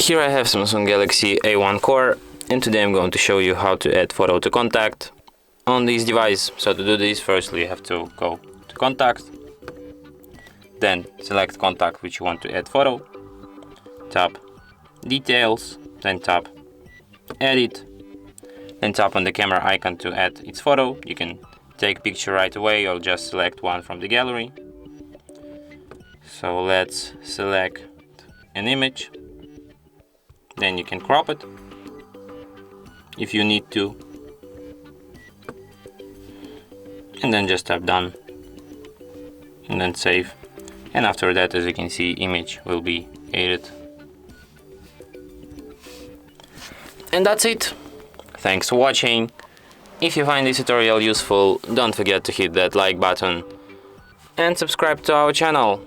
Here I have Samsung Galaxy A01 Core, and today I'm going to show you how to add photo to contact on this device. So to do this, firstly you have to go to contact, then select contact which you want to add photo, tap details, then tap edit, then tap on the camera icon to add its photo. You can take picture right away or just select one from the gallery. So let's select an image, then you can crop it if you need to, and then just tap done and then save, and after that, as you can see, image will be added. And that's it. Thanks for watching. If you find this tutorial useful, don't forget to hit that like button and subscribe to our channel.